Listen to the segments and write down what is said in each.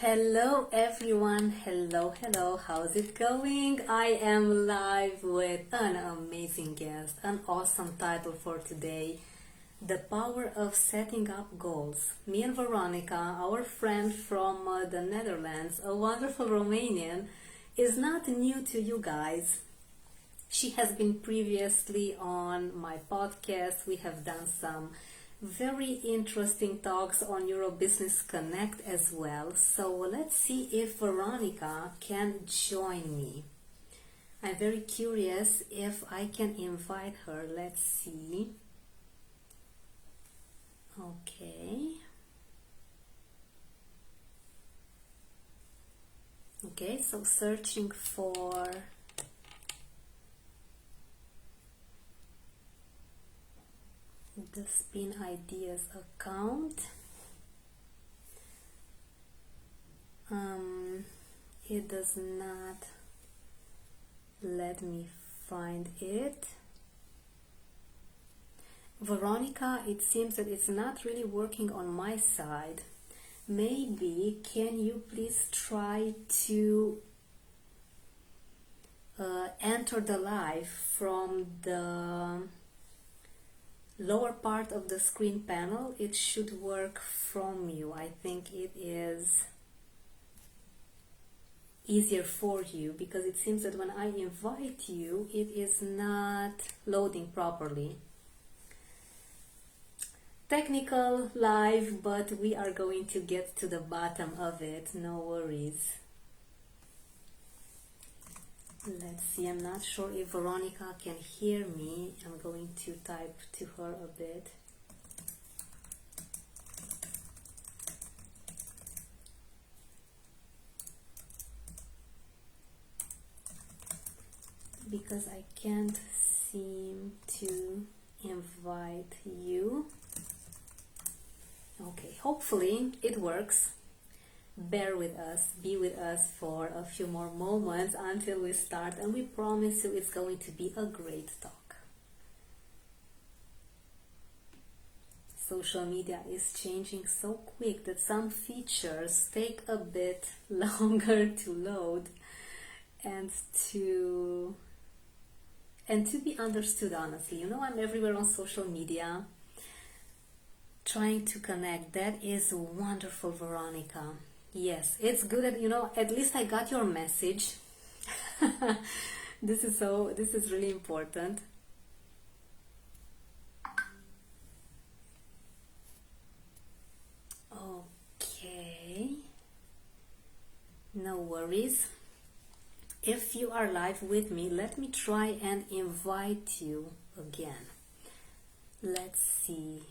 Hello everyone, hello, how's it going? I am live with an amazing guest, an awesome title for today, The Power of Setting Up Goals. Me and Veronica, our friend from the Netherlands, a wonderful Romanian, is not new to you guys. She has been previously on my podcast. We have done some very interesting talks on Euro Business Connect as well. So let's see if Veronica can join me. I'm very curious if I can invite her. Let's see. Okay. Okay, so searching for the Spin Ideas account. It does not let me find it. Veronica, it seems that it's not really working on my side. Maybe can you please try to enter the live from the lower part of the screen panel? It should work from you. I think it is easier for you because it seems that when I invite you, it is not loading properly. Technical live, but we are going to get to the bottom of it, no worries. Let's see, I'm not sure if Veronica can hear me. I'm going to type to her a bit. Because I can't seem to invite you. Okay, hopefully it works. Bear with us, be with us for a few more moments until we start, and we promise you it's going to be a great talk. Social media is changing so quick that some features take a bit longer to load and to be understood, honestly. You know, I'm everywhere on social media trying to connect. That is wonderful, Veronica. Yes, it's good that, you know, at least I got your message. This is really important. Okay, no worries. If you are live with me, let me try and invite you again. Let's see.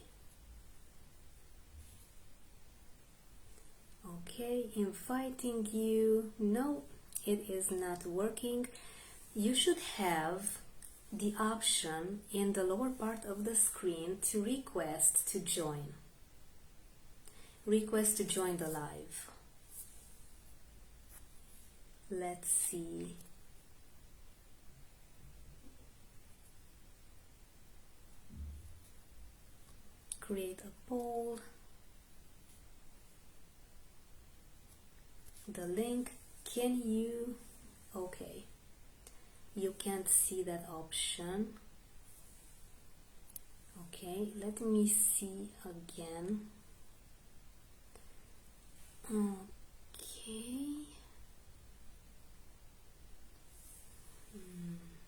Okay, inviting you. No, it is not working. You should have the option in the lower part of the screen to request to join. Request to join the live. Let's see. Create a poll. The link, can you? Okay, you can't see that option. Okay, let me see again. Okay.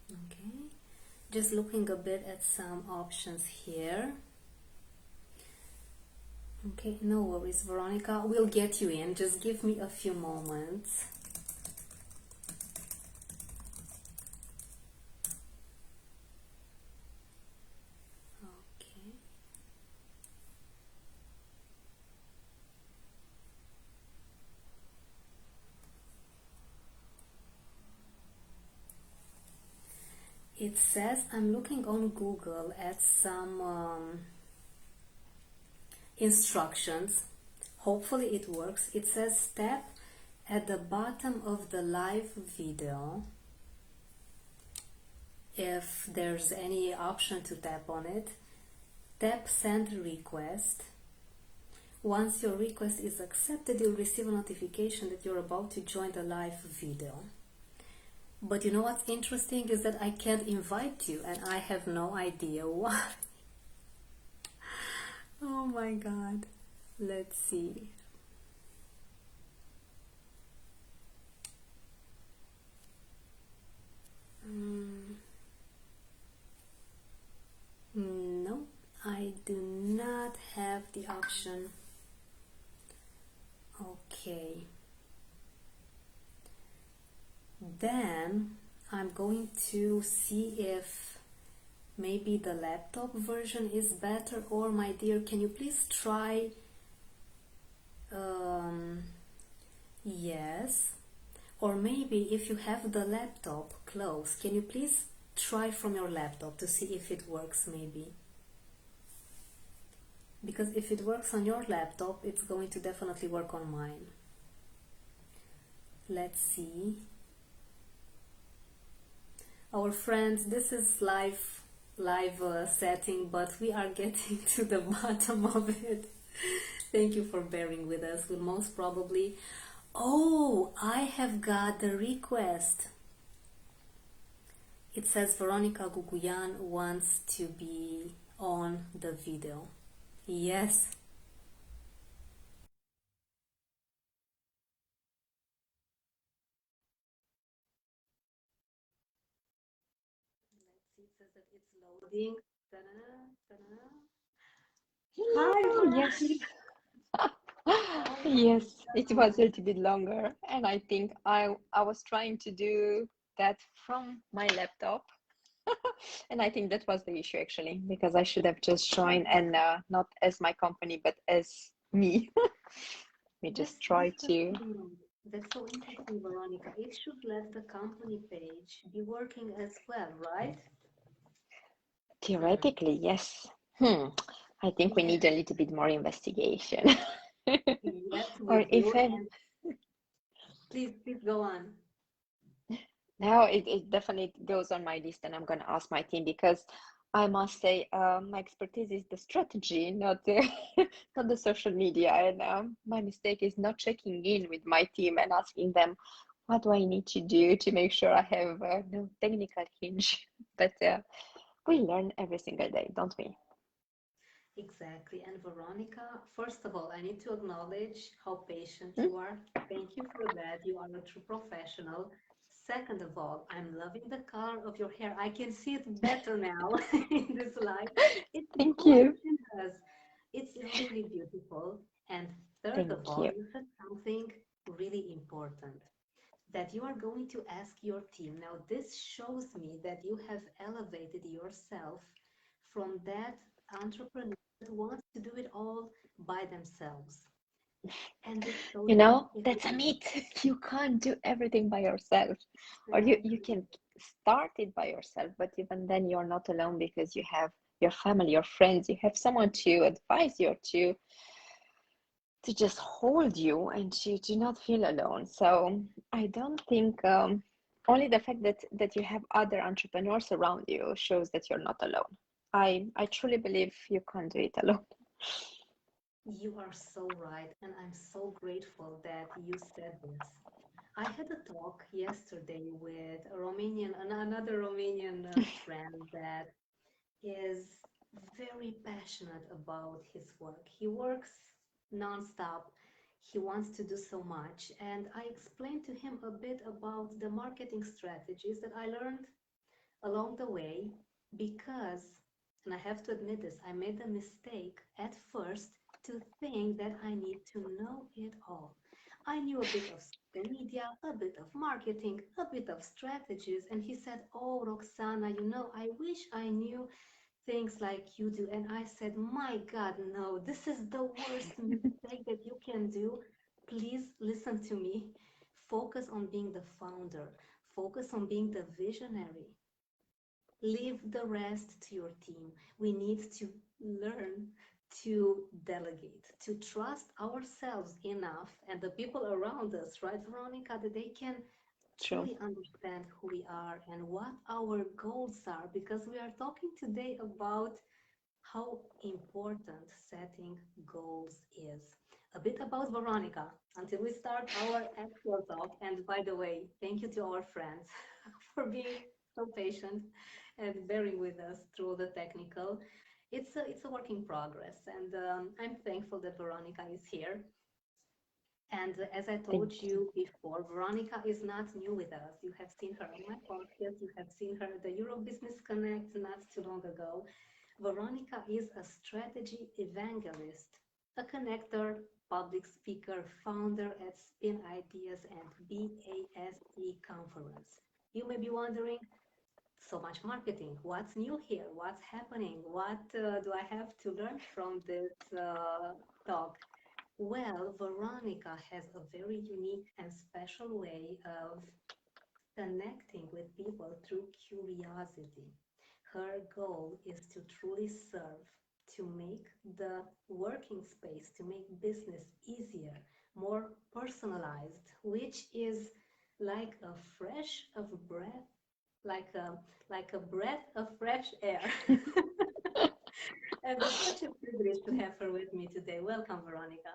Okay, just looking a bit at some options here. Okay, no worries, Veronica, we'll get you in. Just give me a few moments. Okay. It says, I'm looking on Google at some instructions. Hopefully it works. It says tap at the bottom of the live video. If there's any option to tap on it, tap send request. Once your request is accepted, you'll receive a notification that you're about to join the live video. But you know what's interesting is that I can't invite you and I have no idea why. Oh my god. Let's see. No, I do not have the option. Okay. Then I'm going to see if maybe the laptop version is better, or my dear, can you please try? Yes. Or maybe if you have the laptop close, can you please try from your laptop to see if it works maybe? Because if it works on your laptop, it's going to definitely work on mine. Let's see. Our friends, this is live setting, but we are getting to the bottom of it. Thank you for bearing with us. We'll most probably... Oh, I have got the request. It says Veronica Guguyan wants to be on the video. Yes. Let's see, it says that it's loading. Ta-da, ta-da. Hi, Yes, Veronica. Oh my yes, it God. was a little bit longer, and I think I was trying to do that from my laptop, and I think that was the issue actually, because I should have just joined and not as my company, but as me. We That's just try to interesting. That's so interesting, Veronica. It should let the company page be working as well, right? Hmm. theoretically, yes. Hmm. I think we Yes, need a little bit more investigation. yes, we Or do. if it, And please go on. now it definitely goes on my list, and I'm gonna ask my team because I must say my expertise is the strategy, not the not the social media. And my mistake is not checking in with my team and asking them what do I need to do to make sure I have no technical hinge. But we learn every single day, don't we? Exactly. And Veronica, first of all, I need to acknowledge how patient Hmm? you are. Thank you for that. You are a true professional. Second of all, I'm loving the color of your hair. I can see it better now in this light. It's Thank you. gorgeous. It's really beautiful. And third of Thank all, you. you said something really important that you are going to ask your team. Now, this shows me that you have elevated yourself from that entrepreneur that wants to do it all by themselves. And this shows You me know, if that's a you myth. You can't do everything by yourself. Or you exactly, can start it by yourself, but even then you're not alone because you have your family, your friends, you have someone to advise you, to just hold you and to do not feel alone. So I don't think only the fact that you have other entrepreneurs around you shows that you're not alone. I truly believe you can't do it alone. you are so right. And I'm so grateful that you said this. I had a talk yesterday with a another Romanian friend that is very passionate about his work. He works nonstop. He wants to do so much. And I explained to him a bit about the marketing strategies that I learned along the way because, and I have to admit this, I made the mistake at first to think that I need to know it all. I knew a bit of social media, a bit of marketing, a bit of strategies. And he said, "Oh, Roxana, I wish I knew things like you do." And I said, "My God, no, this is the worst mistake that you can do. Please listen to me. Focus on being the founder, focus on being the visionary. Leave the rest to your team. We need to learn to delegate, to trust ourselves enough and the people around us, right, Veronica, that they can True. truly understand who we are and what our goals are, because we are talking today about how important setting goals is. A bit about Veronica until we start our actual talk. And by the way, thank you to our friends for being so patient and bearing with us through the technical. It's a work in progress, and I'm thankful that Veronica is here. And as I Thank told you. you before, Veronica is not new with us. You have seen her on my podcast. You have seen her at the Euro Business Connect not too long ago. Veronica is a strategy evangelist, a connector, public speaker, founder at Spin Ideas and BASE conference. You may be wondering, so much marketing. What's new here? What's happening? What do I have to learn from this talk? Well, Veronica has a very unique and special way of connecting with people through curiosity. Her goal is to truly serve, to make the working space, to make business easier, more personalized, which is like a fresh of breath, like a like a breath of fresh air. And it's such a privilege to have her with me today. Welcome, Veronica.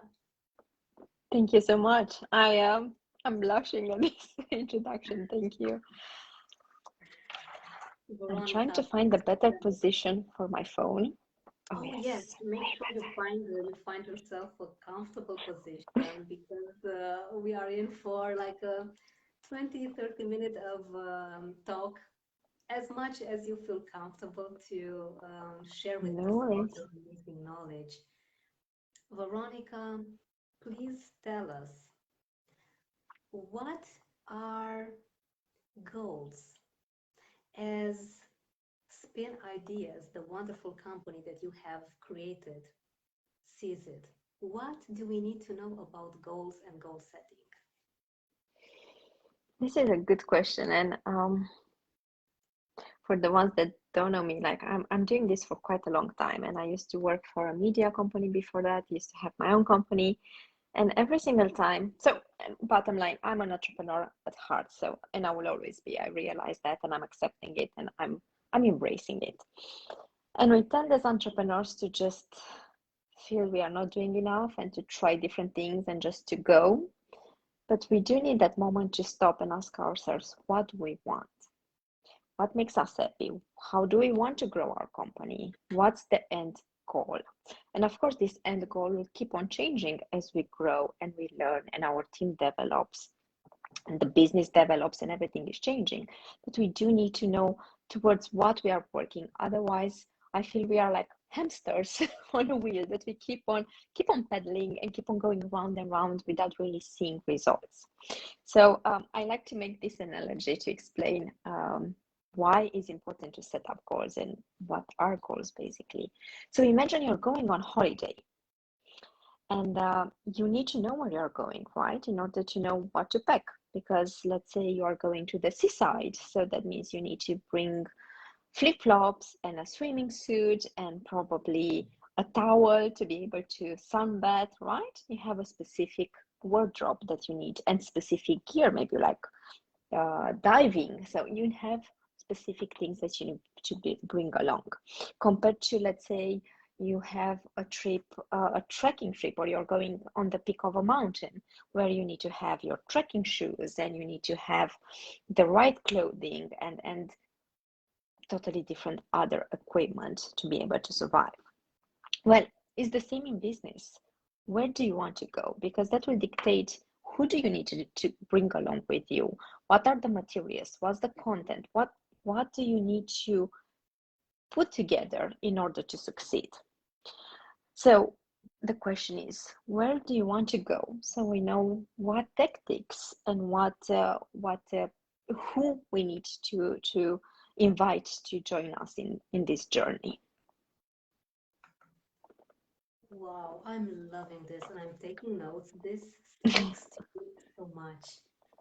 Thank you so much. I'm blushing at this introduction. Thank you. I'm trying to Veronica, find a please better tell us. position for my phone. Oh, Oh yes, yes. make sure you find yourself a comfortable position because we are in for like a 20-30 minute of talk, as much as you feel comfortable to share with No us about worries. your amazing knowledge. Veronica, please tell us, what are goals? As Spin Ideas, the wonderful company that you have created, sees it, what do we need to know about goals and goal setting? This is a good question. And for the ones that don't know me, like I'm doing this for quite a long time. And I used to work for a media company before that, used to have my own company. And every single time, so bottom line, I'm an entrepreneur at heart. So, and I will always be. I realize that and I'm accepting it and I'm embracing it. And we tend as entrepreneurs to just feel we are not doing enough and to try different things and just to go. But we do need that moment to stop and ask ourselves, what do we want? What makes us happy? How do we want to grow our company? What's the end goal? And of course, this end goal will keep on changing as we grow and we learn and our team develops and the business develops and everything is changing. But we do need to know towards what we are working. Otherwise, I feel we are like hamsters on a wheel that we keep on pedaling and keep on going round and round without really seeing results. So I like to make this analogy to explain why it's important to set up goals and what are goals basically. So imagine you're going on holiday and you need to know where you're going, right? In order to know what to pack. Because let's say you are going to the seaside, so that means you need to bring flip-flops and a swimming suit and probably a towel to be able to sunbath, right? You have a specific wardrobe that you need and specific gear, maybe like diving. So you have specific things that you need to bring along. Compared to, let's say, you have a trip, a trekking trip, or you're going on the peak of a mountain where you need to have your trekking shoes and you need to have the right clothing and totally different other equipment to be able to survive. Well, it's the same in business. Where do you want to go? Because that will dictate who do you need to bring along with you? What are the materials? What's the content? What do you need to put together in order to succeed? So the question is, where do you want to go? So we know what tactics and who we need to invite to join us in this journey. Wow, I'm loving this and I'm taking notes. This speaks to me so much.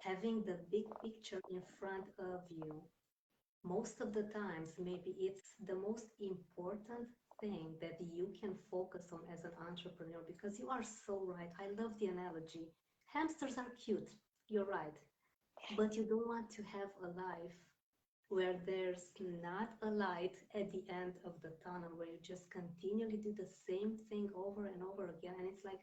Having the big picture in front of you. Most of the times, maybe it's the most important thing that you can focus on as an entrepreneur because you are so right. I love the analogy. Hamsters are cute, you're right, but you don't want to have a life where there's not a light at the end of the tunnel, where you just continually do the same thing over and over again. And it's like,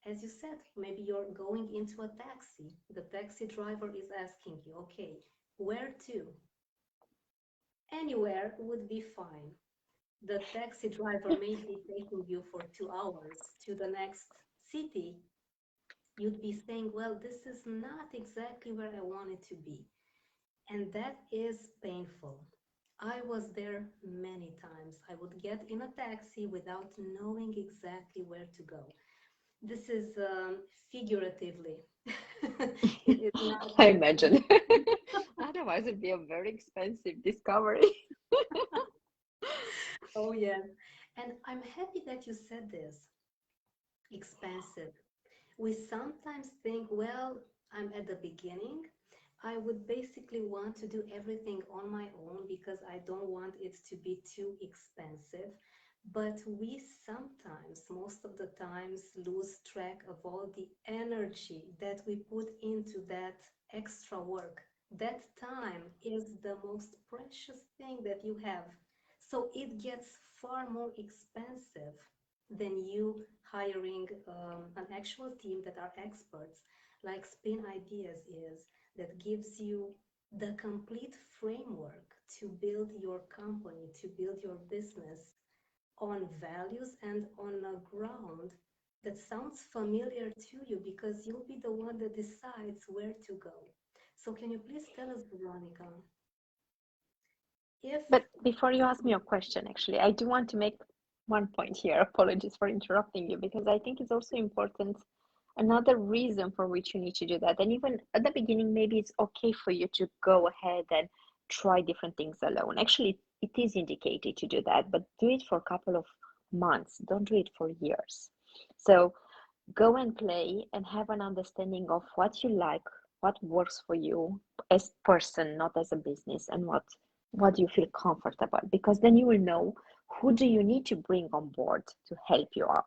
as you said, maybe you're going into a taxi. The taxi driver is asking you, okay, where to? Anywhere would be fine. The taxi driver may be taking you for 2 hours to the next city. You'd be saying, well, this is not exactly where I wanted to be. And that is painful. I was there many times. I would get in a taxi without knowing exactly where to go. This is figuratively. It is not I literally. imagine. Otherwise, it'd be a very expensive discovery. Oh, yes. And I'm happy that you said this. Expensive. We sometimes think, well, I'm at the beginning. I would basically want to do everything on my own because I don't want it to be too expensive. But we sometimes, most of the times, lose track of all the energy that we put into that extra work. That time is the most precious thing that you have. So it gets far more expensive than you hiring an actual team that are experts, like Spin Ideas is, that gives you the complete framework to build your company, to build your business on values and on a ground that sounds familiar to you because you'll be the one that decides where to go. So, can you please tell us, Veronica, if But before you ask me your question, actually, I do want to make one point here. Apologies for interrupting you, because I think it's also important. Another reason for which you need to do that, and even at the beginning, maybe it's okay for you to go ahead and try different things alone. Actually, it is indicated to do that, but do it for a couple of months. Don't do it for years. So go and play and have an understanding of what you like, what works for you as person, not as a business, and what do you feel comfortable, because then you will know who do you need to bring on board to help you out.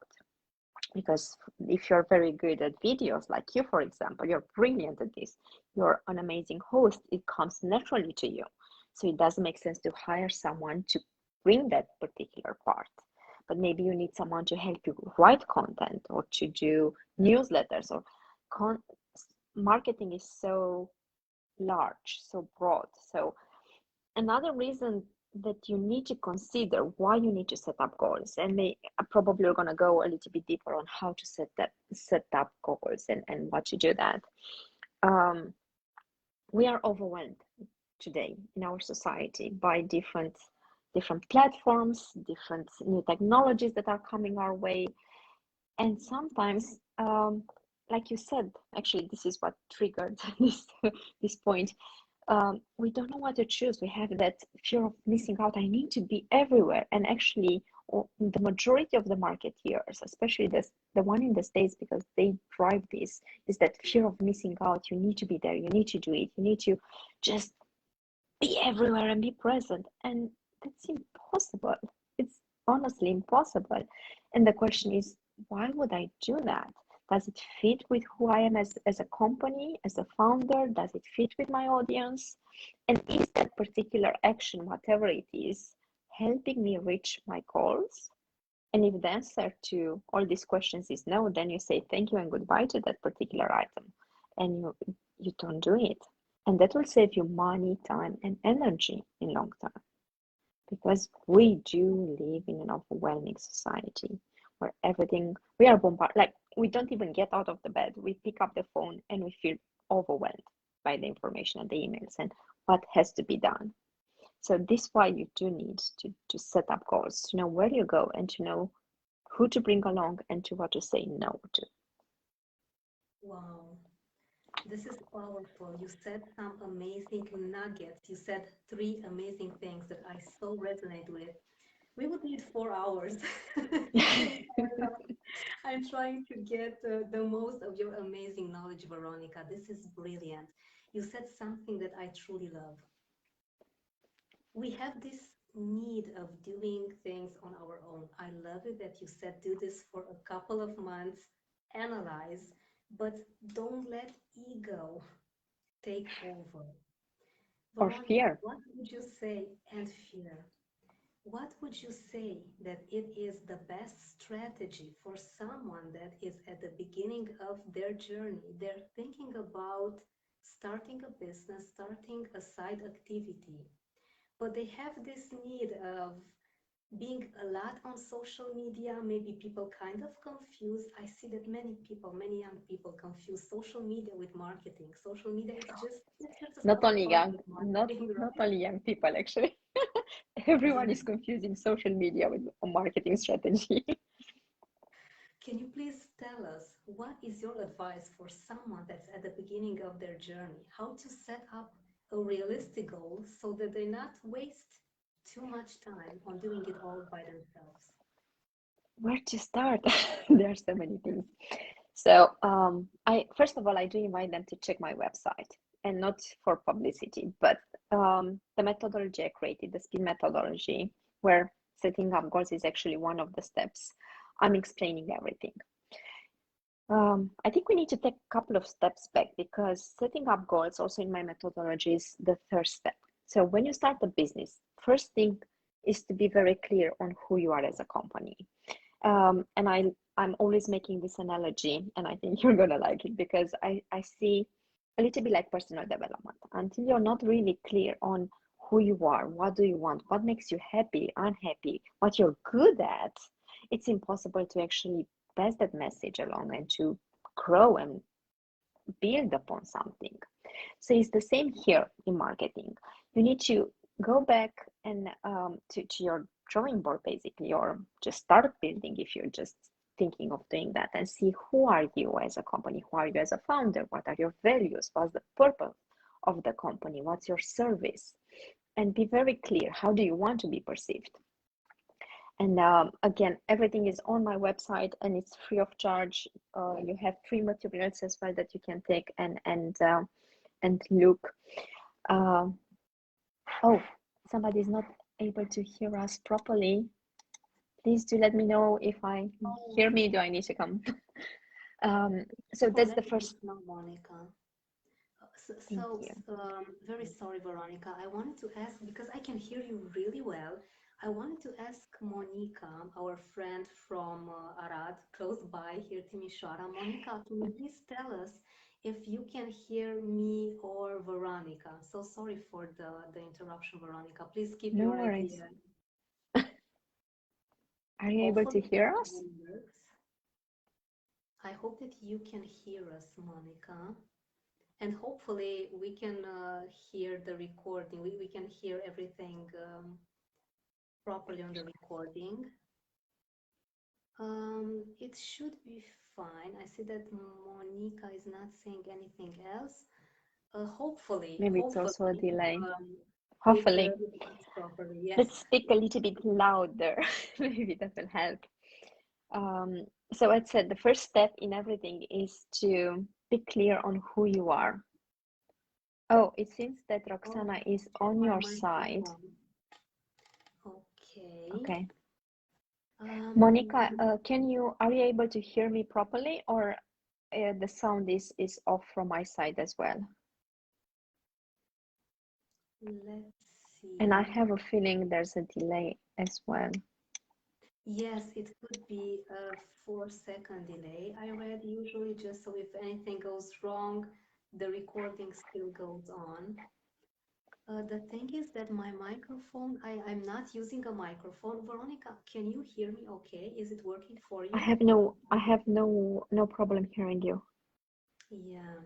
Because if you're very good at videos, like you, for example, you're brilliant at this, you're an amazing host, it comes naturally to you. So it doesn't make sense to hire someone to bring that particular part. But maybe you need someone to help you write content or to do newsletters or con- marketing is so large, so broad. So another reason that you need to consider why you need to set up goals, and probably we're going to go a little bit deeper on how to set up goals and what to do that. um, we are overwhelmed today in our society by different platforms, different new technologies that are coming our way. And sometimes, like you said, actually this is what triggered this point. We don't know what to choose. We have that fear of missing out. I need to be everywhere. And actually, the majority of the marketeers, especially the one in the States, because they drive this, is that fear of missing out. You need to be there. You need to do it. You need to just be everywhere and be present. And that's impossible. It's honestly impossible. And the question is, why would I do that? Does it fit with who I am as a company, as a founder? Does it fit with my audience? And is that particular action, whatever it is, helping me reach my goals? And if the answer to all these questions is no, then you say thank you and goodbye to that particular item, and you don't do it. And that will save you money, time, and energy in long term. Because we do live in an overwhelming society where everything we are bombarded, like we don't even get out of the bed. We pick up the phone and we feel overwhelmed by the information and the emails and what has to be done. So this is why you do need to set up goals, to know where you go and to know who to bring along and to what to say no to. wow, this is powerful. You said some amazing nuggets. You said three amazing things that I so resonate with. We would need 4 hours. I'm trying to get the most of your amazing knowledge, Veronica. This is brilliant. You said something that I truly love. We have this need of doing things on our own. I love it that you said do this for a couple of months, analyze, but don't let ego take over. or Veronica, fear. what would you say, and fear, what would you say that it is the best strategy for someone that is at the beginning of their journey? They're thinking about starting a business, starting a side activity, but they have this need of being a lot on social media. Maybe people kind of confuse. I see that many people, many young people confuse social media with marketing. Social media is just, it's just Not another only part young, of not marketing, not right? only young people actually. Yeah. Everyone is confusing social media with a marketing strategy. Can you please tell us what is your advice for someone that's at the beginning of their journey? How to set up a realistic goal so that they not waste too much time on doing it all by themselves? Where to start? There are so many things. So, I first of all, I do invite them to check my website, and not for publicity, but the methodology I created, the speed methodology, where setting up goals is actually one of the steps. I'm explaining everything. I think we need to take a couple of steps back because setting up goals, also in my methodology, is the third step. So when you start a business, first thing is to be very clear on who you are as a company. And I'm always making this analogy, and I think you're gonna like it because I see a little bit like personal development. Until you're not really clear on who you are, what do you want, what makes you happy, unhappy, what you're good at, it's impossible to actually pass that message along and to grow and build upon something. So it's the same here in marketing. You need to go back and to your drawing board basically, or just start building if you're just thinking of doing that, and see who are you as a company, who are you as a founder, what are your values, what's the purpose of the company, what's your service, and be very clear, how do you want to be perceived. And again, everything is on my website and it's free of charge. You have free materials as well that you can take and look. Oh, somebody is not able to hear us properly. Please do let me know if I Oh, hear me. Do I need to come? So for that's the letting us first. know, Monica. Thank you. Very sorry, Veronica. I wanted to ask, because I can hear you really well, I wanted to ask Monica, our friend from Arad, close by here, Timișoara. Monica, can you please tell us if you can hear me or Veronica? So sorry for the interruption, Veronica. Please keep No your worries. idea. Are you able to Hopefully hear that us? works. I hope that you can hear us, Monica. And hopefully we can hear the recording. We can hear everything properly on the recording. It should be fine. I see that Monica is not saying anything else. Maybe it's also a Hopefully, delay. um, Hopefully. it works properly. Yes. Let's speak a little bit louder. Maybe that will help. So I said the first step in everything is to be clear on who you are. Oh, it seems that Oh, Roxana is check on my your side. microphone. Okay. Okay. Um, Monica, are you able to hear me properly, or the sound is off from my side as well? let's And I see. have a feeling there's a delay as well. Yes, it could be a 4-second delay. I read usually just so if anything goes wrong, the recording still goes on. The thing is that my microphone, I'm not using a microphone. Veronica, can you hear me okay? Is it working for I you? have no problem hearing you. Yeah,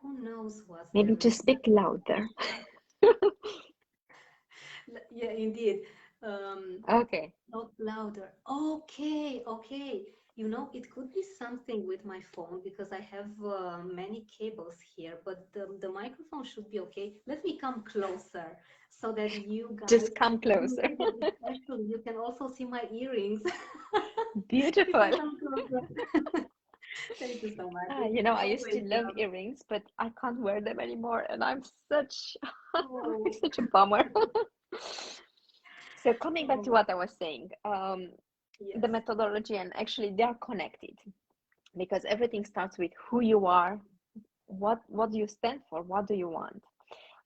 who knows what's the Maybe just reason? speak louder. Yeah, indeed. Um, Okay. Talk louder. Okay, okay. You know, it could be something with my phone because I have many cables here, but the microphone should be okay. Let me come closer so that you guys Just come can closer. see that, especially you can also see my earrings. If Beautiful. you come closer. Thank you so much. It's I used to always love earrings, but I can't wear them anymore, and I'm such oh, such a bummer. So coming back to oh, what I was saying, the yes. methodology, and actually they are connected because everything starts with who you are, what do you stand for, what do you want.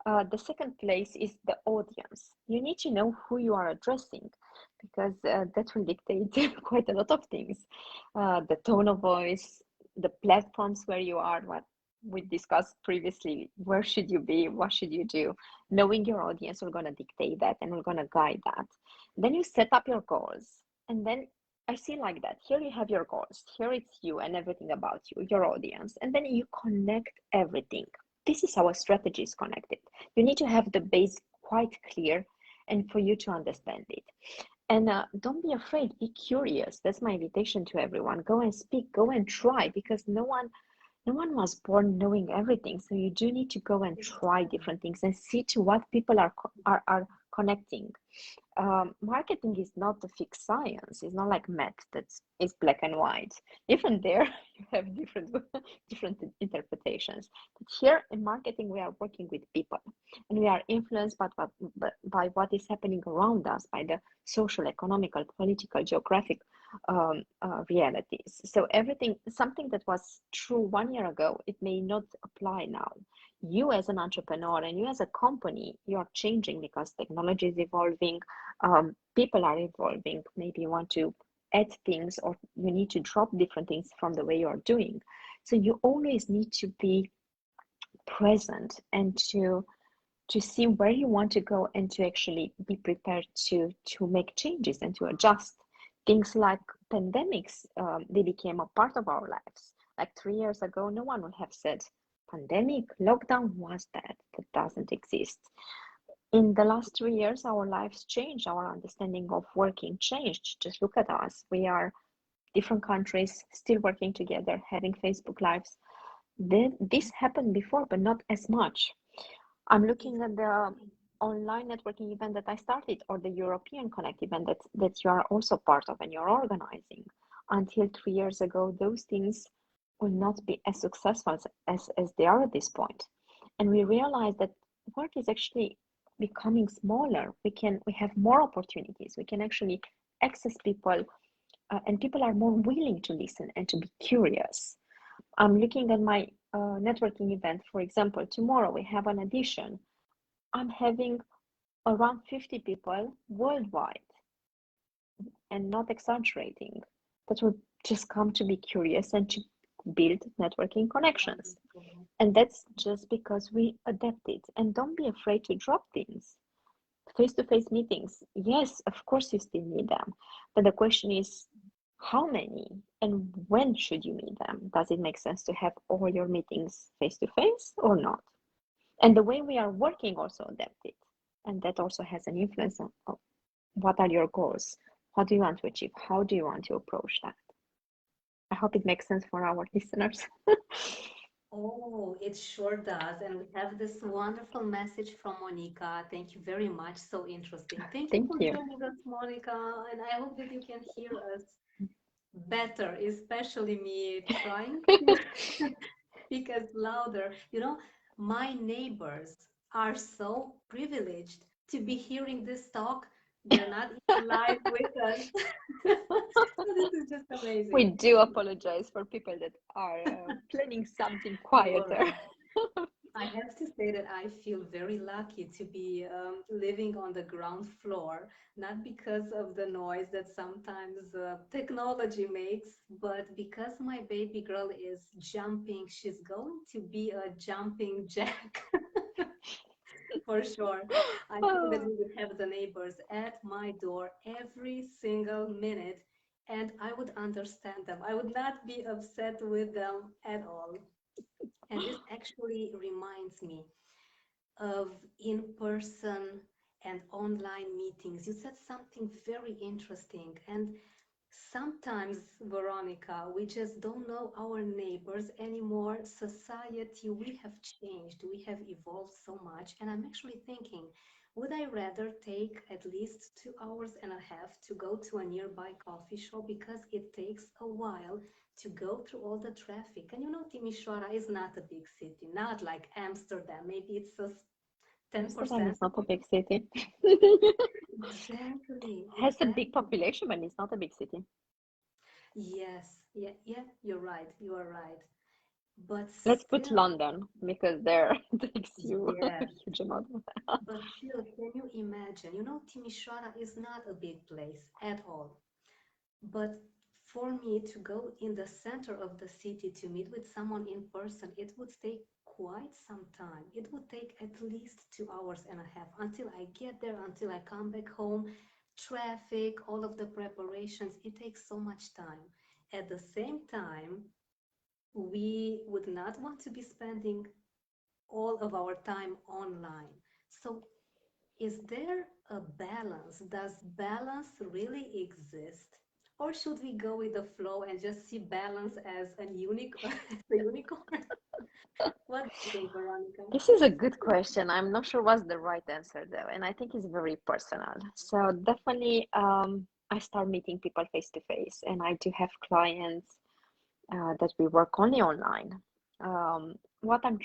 The second place is the audience. You need to know who you are addressing because that will dictate quite a lot of things. The tone of voice, the platforms where you are, what we discussed previously, where should you be, what should you do? Knowing your audience, we're going to dictate that and we're going to guide that. Then you set up your goals. And then I see like that. Here you have your goals. Here it's you and everything about you, your audience. And then you connect everything. This is how a strategy is connected. You need to have the base quite clear and for you to understand it. And don't be afraid, be curious. That's my invitation to everyone. Go and speak, go and try, because no one was born knowing everything. So you do need to go and try different things and see to what people are connecting. Marketing is not a fixed science. It's not like math that is black and white. Even there, you have different interpretations. But here in marketing, we are working with people, and we are influenced by what is happening around us, by the social, economical, political, geographic realities. So everything, something that was true 1 year ago, it may not apply now. You as an entrepreneur and you as a company, you are changing because technology is evolving, people are evolving. Maybe you want to add things or you need to drop different things from the way you're doing. So you always need to be present and to see where you want to go and to actually be prepared to make changes and to adjust. Things like pandemics, they became a part of our lives. Like 3 years ago, no one would have said pandemic, lockdown, was that doesn't exist. In the last 3 years, our lives changed, our understanding of working changed. Just look at us. We are different countries, still working together, having Facebook lives. This happened before, but not as much. I'm looking at the online networking event that I started, or the European Connect event that you are also part of and you're organizing. Until 3 years ago, those things will not be as successful as they are at this point. And we realize that work is actually becoming smaller. We have more opportunities. We can actually access people, and people are more willing to listen and to be curious. I'm looking at my networking event, for example. Tomorrow we have an addition. I'm having around 50 people worldwide, and not exaggerating, that will just come to be curious and to build networking connections. And that's just because we adapted. And don't be afraid to drop things. Face-to-face meetings, yes, of course you still need them. But the question is, how many and when should you meet them? Does it make sense to have all your meetings face-to-face or not? And the way we are working also adapted. And that also has an influence on what are your goals? What do you want to achieve? How do you want to approach that? I hope it makes sense for our listeners. Oh, it sure does. And we have this wonderful message from Monica. Thank you very much. So interesting. Thank you Thank for you. joining us, Monica. And I hope that you can hear us better, especially me trying to speak as louder. My neighbors are so privileged to be hearing this talk. They're not even live with us. So this is just We amazing. do apologize for people that are planning something You are quieter. right. I have to say that I feel very lucky to be living on the ground floor, not because of the noise that sometimes technology makes, but because my baby girl is jumping. She's going to be a jumping jack for sure. I think that Oh, we would have the neighbors at my door every single minute, and I would understand them. I would not be upset with them at all. And this actually reminds me of in-person and online meetings. You said something very interesting. And sometimes, Veronica, we just don't know our neighbors anymore. Society, we have changed, we have evolved so much. And I'm actually thinking, would I rather take at least 2 hours and a half to go to a nearby coffee shop because it takes a while to go through all the traffic? And Timisoara is not a big city, not like Amsterdam. Maybe it's a Amsterdam 10%. is not a big city. Exactly, Has a big exactly. population, but it's not a big city. Yes, yeah, yeah, you're right. You are right. But Let's put still, London because there takes you a yes. huge amount of But still, can you imagine? You know, Timisoara is not a big place at all. But for me to go in the center of the city to meet with someone in person, it would take quite some time. It would take at least 2 hours and a half until I get there, until I come back home. Traffic, all of the preparations, it takes so much time. At the same time, we would not want to be spending all of our time online. So is there a balance? Does balance really exist? Or should we go with the flow and just see balance as an a unicorn? What do you think, Veronica? This is a good question. I'm not sure what's the right answer though, and I think it's very personal. So definitely, I start meeting people face to face, and I do have clients that we work only online. What I'm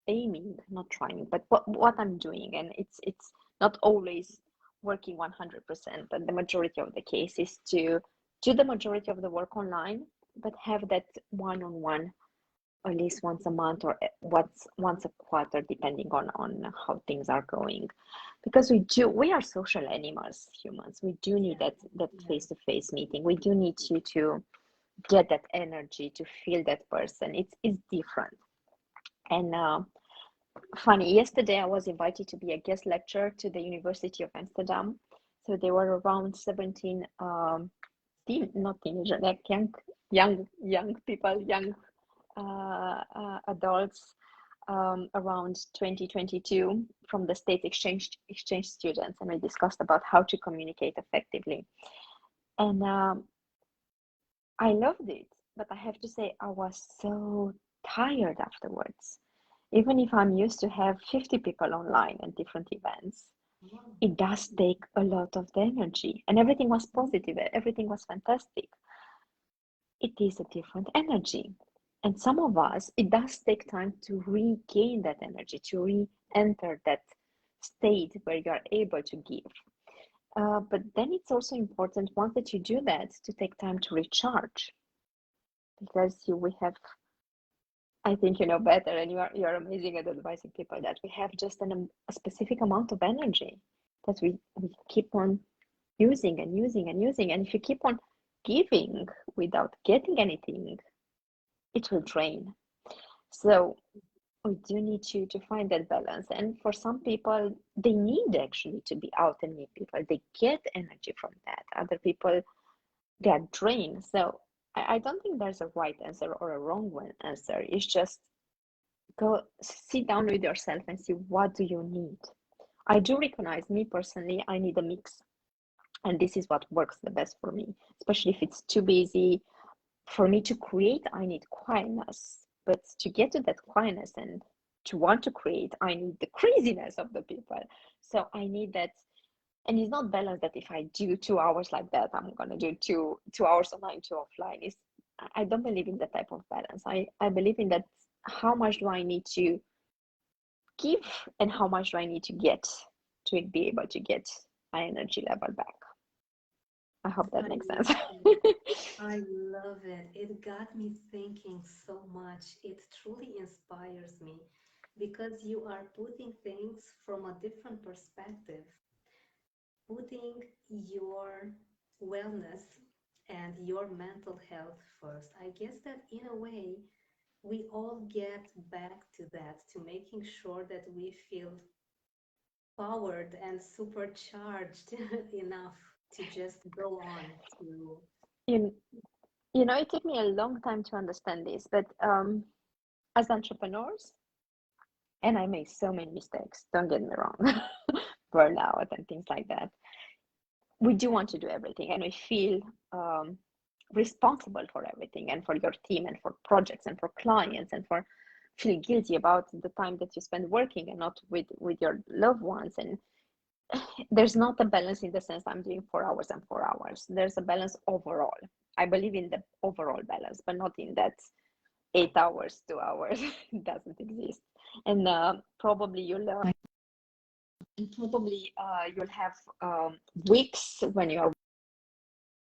aiming, not trying, but what I'm doing, and it's not always working 100%, but the majority of the case is to do the majority of the work online, but have that one-on-one at least once a month or once a quarter, depending on how things are going. Because we are social animals, humans. We do need Yeah, that yeah, face-to-face meeting. We do need to get that energy, to feel that person. It's different. And funny, yesterday I was invited to be a guest lecturer to the University of Amsterdam. So there were around 17 not teenagers, like young people, young adults, around 2022, from the state exchange students, and we discussed about how to communicate effectively. And I loved it, but I have to say I was so tired afterwards. Even if I'm used to have 50 people online at different events, wow, it does take a lot of the energy. And everything was positive, everything was fantastic. It is a different energy. And some of us, it does take time to regain that energy, to re-enter that state where you are able to give. But then it's also important, once that you do that, to take time to recharge, because we have, I think you know better, and you are amazing at advising people, that we have just a specific amount of energy that we keep on using and using and using. And if you keep on giving without getting anything, it will drain. So we do need to find that balance. And for some people, they need actually to be out and meet people. They get energy from that. Other people, they are drained. So I don't think there's a right answer or a wrong one answer. It's just go sit down with yourself and see, what do you need. I do recognize, me personally, I need a mix. And this is what works the best for me, especially if it's too busy. For me to create, I need quietness. But to get to that quietness and to want to create, I need the craziness of the people. So I need that. And it's not balanced that if I do 2 hours like that, I'm gonna do two hours online, two offline. I don't believe in that type of balance. I believe in that, how much do I need to give and how much do I need to get to be able to get my energy level back. I hope that I makes sense. love it. I love it. It got me thinking so much. It truly inspires me because you are putting things from a different perspective, putting your wellness and your mental health first. I guess that in a way, we all get back to that, to making sure that we feel powered and supercharged enough to just go on to. you, you know, it took me a long time to understand this, but as entrepreneurs, and I made so many mistakes, don't get me wrong, burnout and things like that. We do want to do everything, and we feel um, responsible for everything, and for your team, and for projects, and for clients, and for feel guilty about the time that you spend working and not with your loved ones. And there's not a balance in the sense I'm doing 4 hours and 4 hours. There's a balance overall. I believe in the overall balance, but not in that 8 hours, 2 hours. It doesn't exist. And probably you'll learn, and probably you'll have weeks when you are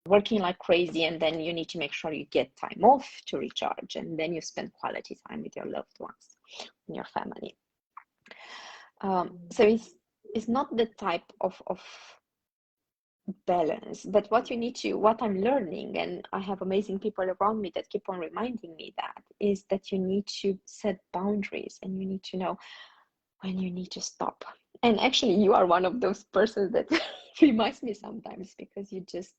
working like crazy, and then you need to make sure you get time off to recharge, and then you spend quality time with your loved ones and your family. So it's not the type of balance, but what I'm learning, and I have amazing people around me that keep on reminding me that, is that you need to set boundaries and you need to know when you need to stop. And actually, you are one of those persons that reminds me sometimes, because you just,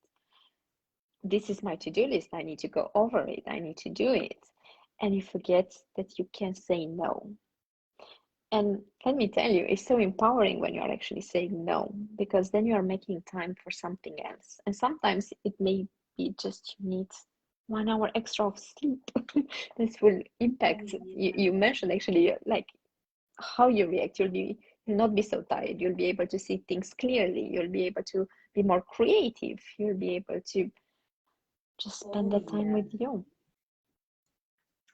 this is my to-do list, I need to go over it, I need to do it, and you forget that you can say no. And let me tell you, it's so empowering when you're actually saying no, because then you are making time for something else. And sometimes it may be just you need 1 hour extra of sleep. This will impact Oh, you. yeah. You mentioned actually like how you react. You'll not be so tired. You'll be able to see things clearly. You'll be able to be more creative. You'll be able to just spend Oh, that time yeah. with you.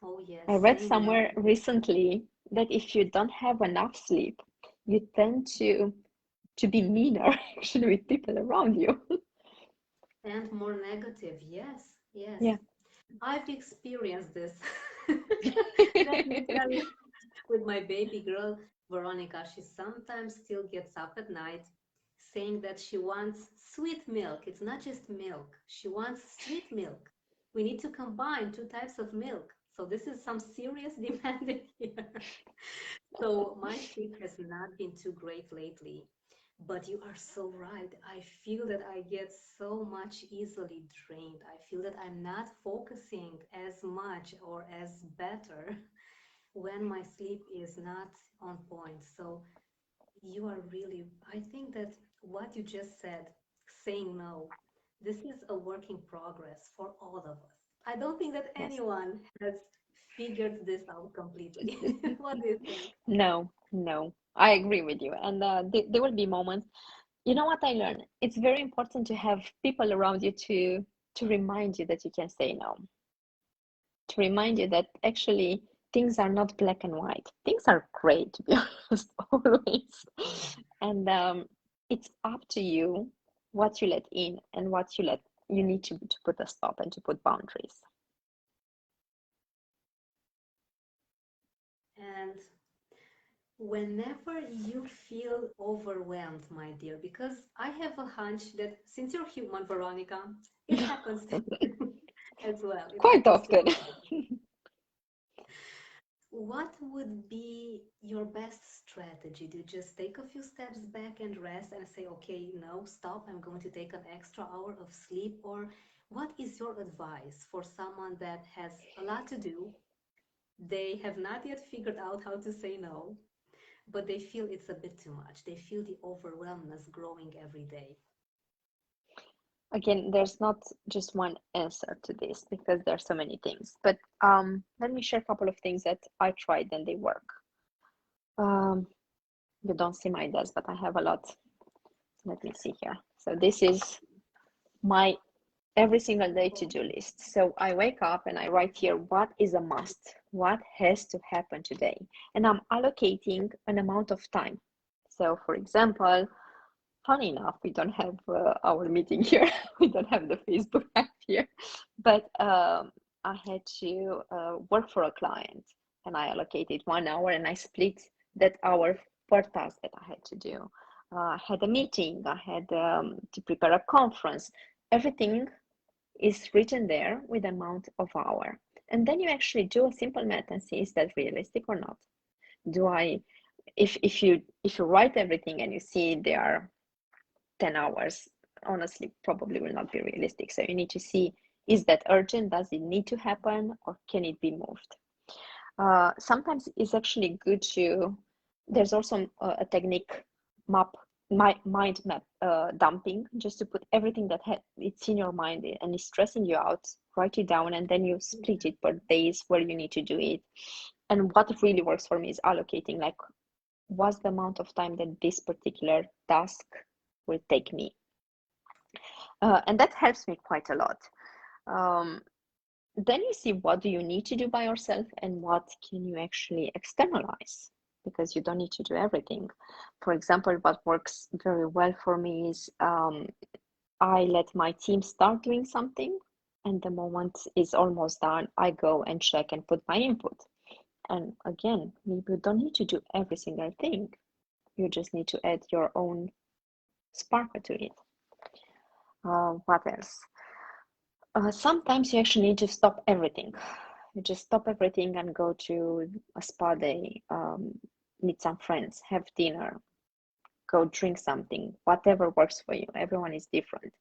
Oh, yeah. I read Saying no. somewhere recently that if you don't have enough sleep, you tend to be meaner actually with people around you. And more negative. Yes, yes. Yeah. I've experienced this. Let me tell you, with my baby girl, Veronica, she sometimes still gets up at night saying that she wants sweet milk. It's not just milk, she wants sweet milk. We need to combine two types of milk. So, this is some serious demand here. So my sleep has not been too great lately, but you are so right. I feel that I get so much easily drained. I feel that I'm not focusing as much or as better when my sleep is not on point. So you are really, I think that what you just said, saying no, this is a work in progress for all of us. I don't think that Yes. anyone has figured this out completely. What do you think? No, no. I agree with you. And there will be moments. You know what I learned? It's very important to have people around you to remind you that you can say no. To remind you that actually things are not black and white. Things are gray, to be honest, always. And it's up to you what you let in and what you need to put a stop and to put boundaries. And whenever you feel overwhelmed, my dear, because I have a hunch that since you're human, Veronica, it happens to you as well. It Quite happens to often. everybody. What would be your best strategy? Do you just take a few steps back and rest and say, okay, no, stop, I'm going to take an extra hour of sleep? Or what is your advice for someone that has a lot to do? They have not yet figured out how to say no, but they feel it's a bit too much. They feel the overwhelmness growing every day. Again, there's not just one answer to this because there are so many things. But let me share a couple of things that I tried and they work. Um, you don't see my desk, but I have a lot. Let me see here. So this is my every single day to-do list. So I wake up and I write here what is a must, what has to happen today, and I'm allocating an amount of time. So, for example, funny enough, we don't have our meeting here. We don't have the Facebook app here, but I had to work for a client, and I allocated 1 hour, and I split that hour per task that I had to do. I had a meeting. I had to prepare a conference. Everything is written there with amount of hour. And then you actually do a simple math and see is that realistic or not? Do I if you write everything and you see there are 10 hours, honestly probably will not be realistic. So you need to see is that urgent? Does it need to happen or can it be moved? Sometimes it's actually good to there's also a technique map my mind map dumping, just to put everything that it's in your mind and is stressing you out, write it down, and then you split it per days where you need to do it. And what really works for me is allocating, like, what's the amount of time that this particular task will take me, and that helps me quite a lot. um, then you see what do you need to do by yourself and what can you actually externalize, because you don't need to do everything. For example, what works very well for me is I let my team start doing something, and the moment is almost done, I go and check and put my input. And again, maybe you don't need to do every single thing. You just need to add your own sparkle to it. What else? Sometimes you actually need to stop everything. You just stop everything and go to a spa day, meet some friends, have dinner, go drink something, whatever works for you. Everyone is different.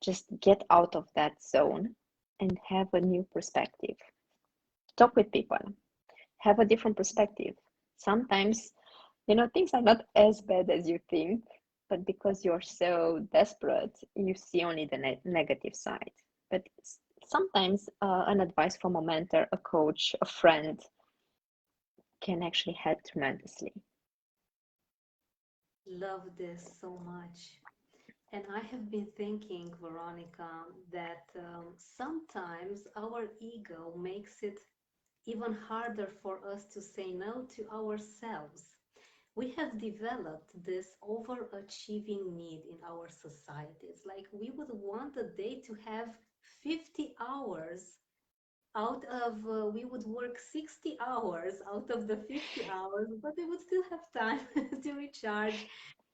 Just get out of that zone and have a new perspective. Talk with people, have a different perspective. Sometimes, things are not as bad as you think, but because you're so desperate, you see only the negative side. But sometimes an advice from a mentor, a coach, a friend can actually help tremendously. Love this so much. And I have been thinking, Veronica, that sometimes our ego makes it even harder for us to say no to ourselves. We have developed this overachieving need in our societies. Like we would want a day to have 50 hours out of, we would work 60 hours out of the 50 hours, but we would still have time to recharge,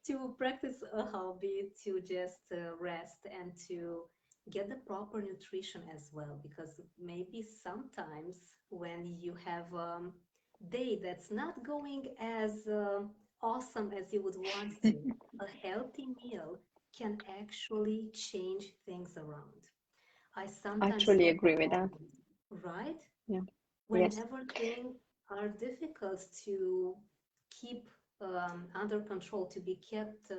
to practice a hobby, to just rest, and to get the proper nutrition as well. Because maybe sometimes when you have a day that's not going as awesome as you would want to, a healthy meal can actually change things around. I I sometimes truly thought agree with about that. it, right? Yeah. Yes. Whenever things are difficult to keep under control, to be kept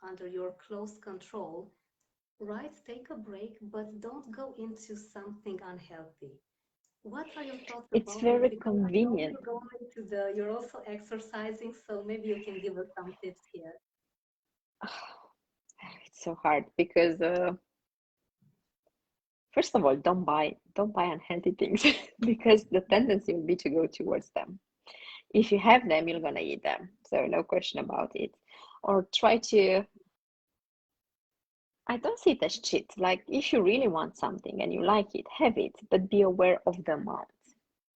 under your close control, right? Take a break, but don't go into something unhealthy. What are your thoughts It's about it? very Because I know convenient. you're also exercising, so maybe you can give us some tips here. It's so hard because first of all, don't buy unhealthy things because the tendency will be to go towards them. If you have them, you're gonna eat them. So no question about it. Or try to, I don't see it as cheat. Like if you really want something and you like it, have it, but be aware of the amount.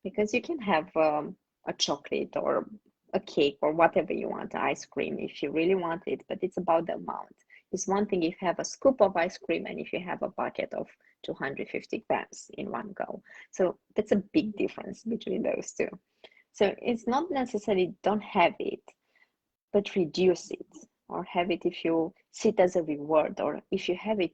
Because you can have a chocolate or a cake or whatever you want, ice cream if you really want it, but it's about the amount. It's one thing if you have a scoop of ice cream and if you have a bucket of 250 grams in one go. So that's a big difference between those two. So it's not necessarily don't have it, but reduce it, or have it if you see it as a reward, or if you have it,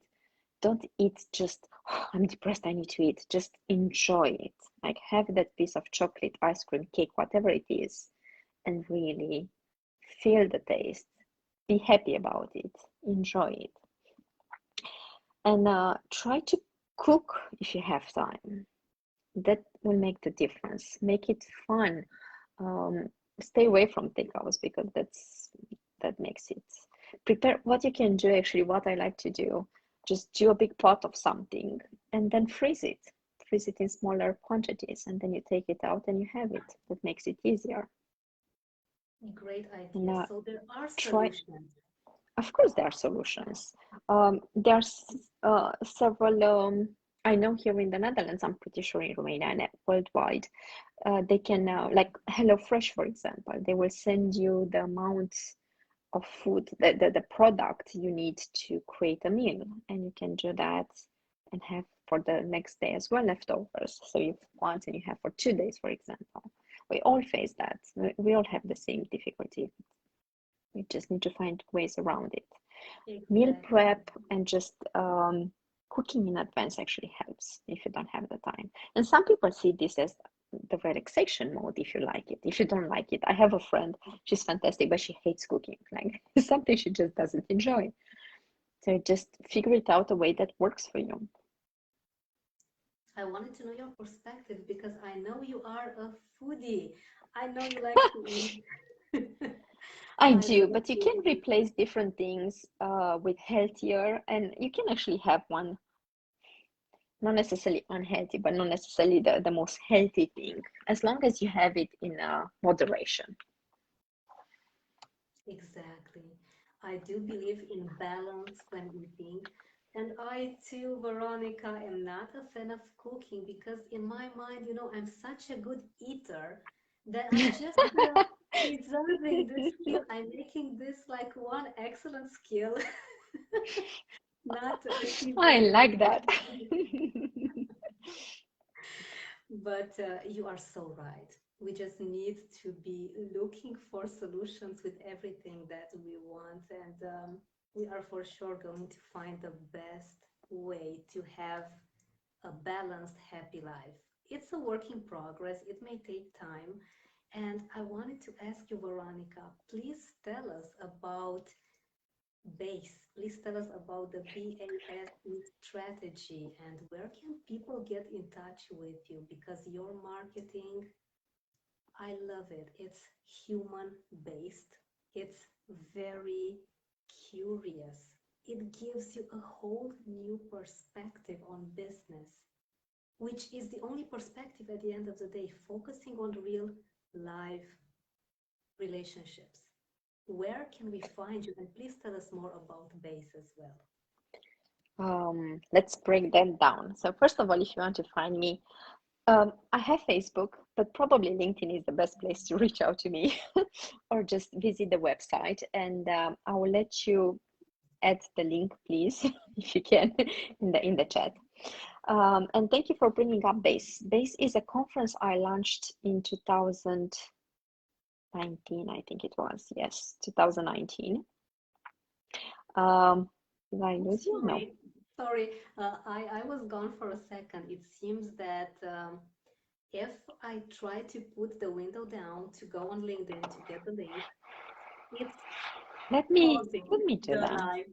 don't eat just, "Oh, I'm depressed, I need to eat." Just enjoy it. Like have that piece of chocolate, ice cream, cake, whatever it is, and really feel the taste. Be happy about it. Enjoy it. And try to cook if you have time. That will make the difference. Make it fun. Um, Stay away from takeouts because that makes it. Prepare what you can do actually, what I like to do. Just do a big pot of something and then freeze it. Freeze it in smaller quantities and then you take it out and you have it. That makes it easier. Great And idea. So there are try, solutions. of course, there are solutions. There are several, I know here in the Netherlands, I'm pretty sure in Romania and worldwide, they can, like HelloFresh, for example, they will send you the amount of food, the product you need to create a meal, and you can do that and have for the next day as well leftovers. So you have once and you have for 2 days, for example. We all face that. We all have the same difficulty. We just need to find ways around it. Meal Exactly. prep and just cooking in advance actually helps if you don't have the time. And some people see this as the relaxation mode if you like it. If you don't like it, I have a friend, she's fantastic, but she hates cooking. Like it's something she just doesn't enjoy. So just figure it out a way that works for you. I wanted to know your perspective because I know you are a foodie. I know you like to eat. I I do, love but you to can eat. replace different things with healthier, and you can actually have one not necessarily unhealthy, but not necessarily the most healthy thing, as long as you have it in moderation. Exactly. I do believe in balance when eating. And I too, Veronica, am not a fan of cooking because in my mind, I'm such a good eater that I'm just preserving this skill. I'm making this like one excellent skill, not I achieving like that. But you are so right. We just need to be looking for solutions with everything that we want, and we are for sure going to find the best way to have a balanced, happy life. It's a work in progress, it may take time. And I wanted to ask you, Veronica, please tell us about BASE. Please tell us about the BASE strategy and where can people get in touch with you because your marketing, I love it. It's human based. It's very curious. It gives you a whole new perspective on business, which is the only perspective at the end of the day, focusing on real live relationships. Where can we find you? And please tell us more about BASE as well. Let's break that down. So first of all, if you want to find me, I have Facebook, but probably LinkedIn is the best place to reach out to me, or just visit the website, and I will let you add the link, please, if you can, in the chat. And thank you for bringing up BASE. BASE is a conference I launched in 2019, I think it was. Yes, 2019. Did I lose you? No. Sorry, I was gone for a second. It seems that if I try to put the window down to go on LinkedIn to get the link, it's Let me pausing let me do the that. live.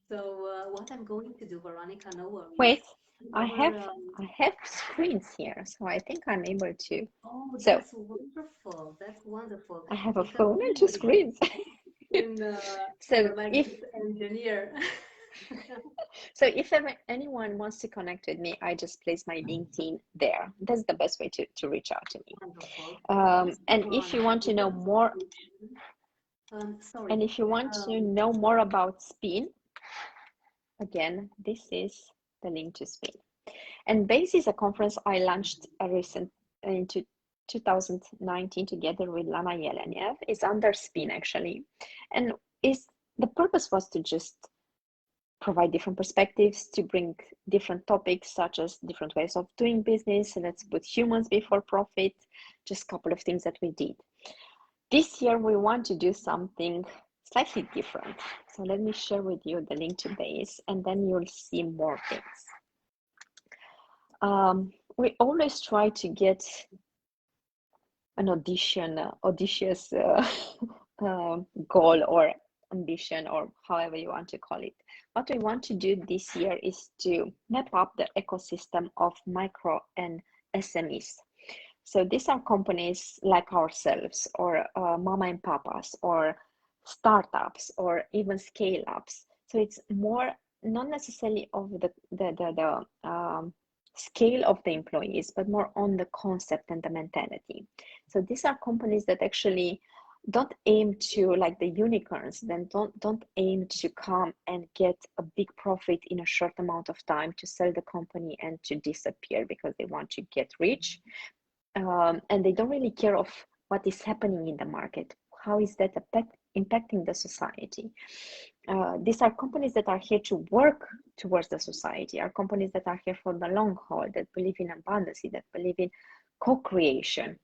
So what I'm going to do, Veronica, no worries. Wait, In I our have I have screens here, so I think I'm able to. oh, So that's wonderful. That's wonderful. I have a Because phone and two usually screens. in So you're like if this engineer. anyone wants to connect with me, I just place my LinkedIn there. That's the best way to reach out to me. Wonderful. So And if you Veronica, want to know more, sorry. and if you want to Um, know more about Spin, again, this is the link to Spin. And BASE is a conference I launched into 2019 together with Lana Yelenev. It's under Spin actually, and is the purpose was to just provide different perspectives, to bring different topics such as different ways of doing business. And let's put humans before profit. Just a couple of things that we did. This year we want to do something slightly different. So let me share with you the link to BASE, and then you'll see more things. We always try to get an audacious goal or ambition, or however you want to call it. What we want to do this year is to map up the ecosystem of micro and SMEs. So these are companies like ourselves, or mama and papas, or startups, or even scale ups. So it's more not necessarily of the scale of the employees, but more on the concept and the mentality. So these are companies that actually don't aim to, like the unicorns, then don't aim to come and get a big profit in a short amount of time, to sell the company and to disappear because they want to get rich. And they don't really care of what is happening in the market. How is that impacting the society? These are companies that are here to work towards the society, are companies that are here for the long haul, that believe in abundance, that believe in co-creation,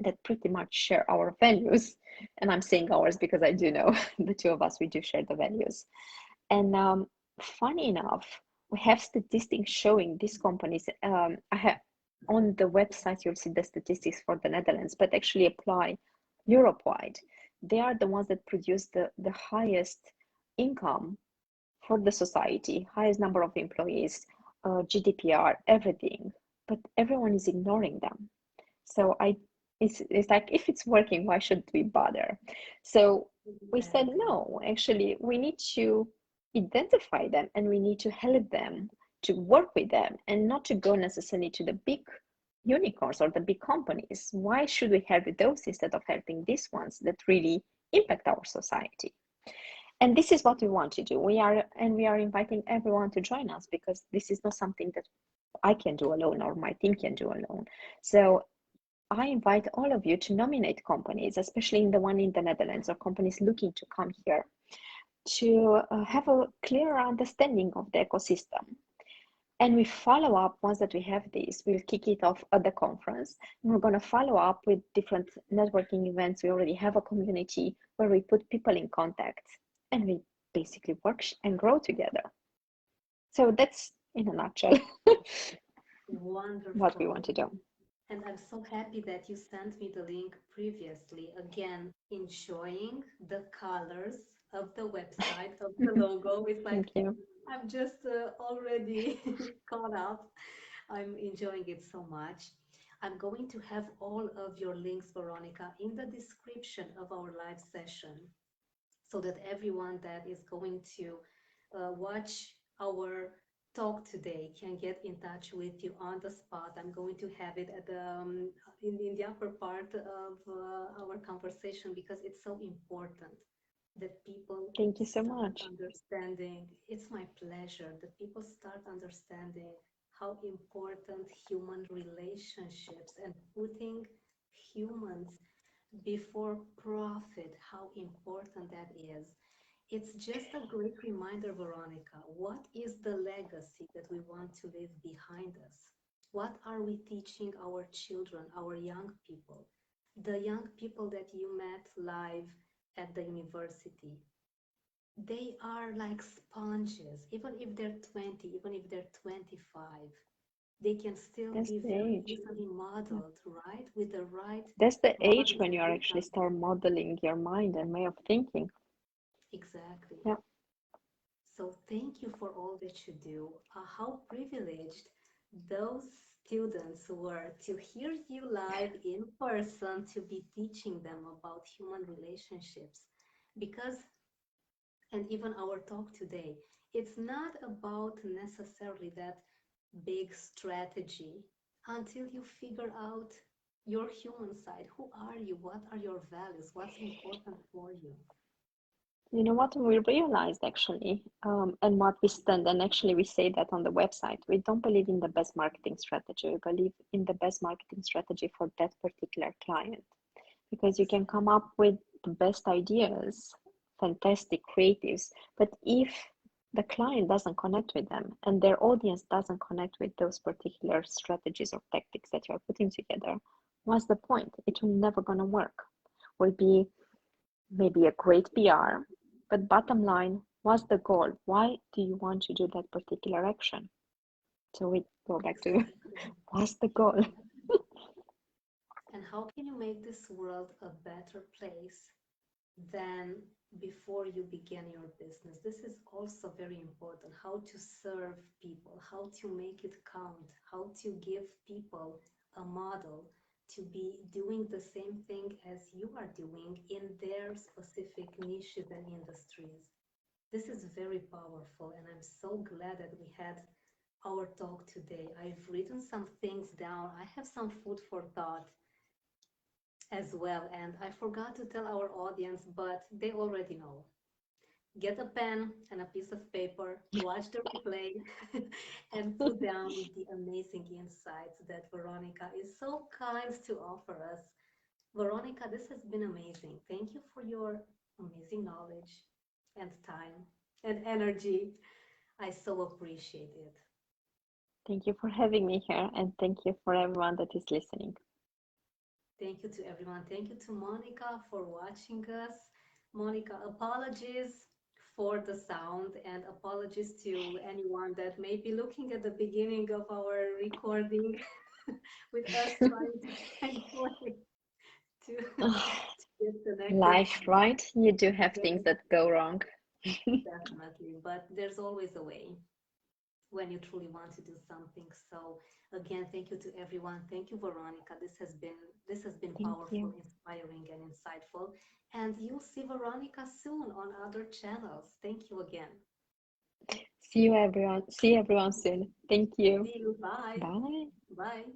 that pretty much share our values. And I'm saying ours because I do know the two of us, we do share the values. And funny enough, we have statistics showing these companies. I have on the website, you'll see the statistics for the Netherlands, but actually apply Europe-wide. They are the ones that produce the highest income for the society, highest number of employees, GDPR, everything. But everyone is ignoring them. So it's like, if it's working, why should we bother? So we said, exactly. no, actually, we need to identify them, and we need to help them, to work with them, and not to go necessarily to the big unicorns or the big companies. Why should we help those instead of helping these ones that really impact our society? And this is what we want to do. We are inviting everyone to join us, because this is not something that I can do alone or my team can do alone. So I invite all of you to nominate companies, especially in the one in the Netherlands, or companies looking to come here, to have a clearer understanding of the ecosystem. And we follow up once that we have this. We'll kick it off at the conference, and we're going to follow up with different networking events. We already have a community where we put people in contact, and we basically work and grow together. So that's in a nutshell what we want Wonderful. to do. And I'm so happy that you sent me the link previously. Again, enjoying the colors of the website, of the logo. It's Thank like you. I'm just already caught up. I'm enjoying it so much. I'm going to have all of your links, Veronica, in the description of our live session so that everyone that is going to watch our talk today can get in touch with you on the spot. I'm going to have it at the in the upper part of our conversation because it's so important that people Thank you so start much. understanding. It's my pleasure that people start understanding how important human relationships and putting humans before profit, how important that is. It's just a great reminder, Veronica. What is the legacy that we want to leave behind us? What are we teaching our children, our young people, the young people that you met live at the university? They are like sponges, even if they're 20, even if they're 25, they can still That's be the very age. easily Yeah. modeled, right? With the right That's the age values when you and are actually examples. start modeling your mind and way of thinking. Exactly. Yeah. So thank you for all that you do. How privileged those students were to hear you live in person, to be teaching them about human relationships. Because, and even our talk today, it's not about necessarily that big strategy until you figure out your human side. Who are you? What are your values? What's important for you? You know what we realized actually, and what we stand, and actually we say that on the website, we don't believe in the best marketing strategy. We believe in the best marketing strategy for that particular client, because you can come up with the best ideas, fantastic creatives, but if the client doesn't connect with them and their audience doesn't connect with those particular strategies or tactics that you are putting together, what's the point? It will never gonna work. Will be maybe a great PR, but bottom line, what's the goal? Why do you want to do that particular action? So we go back to Exactly. what's the goal? And how can you make this world a better place than before you began your business? This is also very important. How to serve people, how to make it count, how to give people a model to be doing the same thing as you are doing in their specific niches and industries. This is very powerful, and I'm so glad that we had our talk today. I've written some things down. I have some food for thought as well. And I forgot to tell our audience, but they already know. Get a pen and a piece of paper, watch the replay, and put down the amazing insights that Veronica is so kind to offer us. Veronica, this has been amazing. Thank you for your amazing knowledge and time and energy. I so appreciate it. Thank you for having me here, and thank you for everyone that is listening. Thank you to everyone. Thank you to Monica for watching us. Monica, apologies for the sound and apologies to anyone that may be looking at the beginning of our recording with us trying to find a way to get connected. Life, right? You do have things Yes, that go wrong. definitely. But there's always a way when you truly want to do something. So again, thank you to everyone. Thank you, Veronica. This has been Thank powerful, you. inspiring, and insightful. And you'll see Veronica soon on other channels. Thank you again. See you everyone. See everyone soon. Thank you. See you. Bye. Bye. Bye.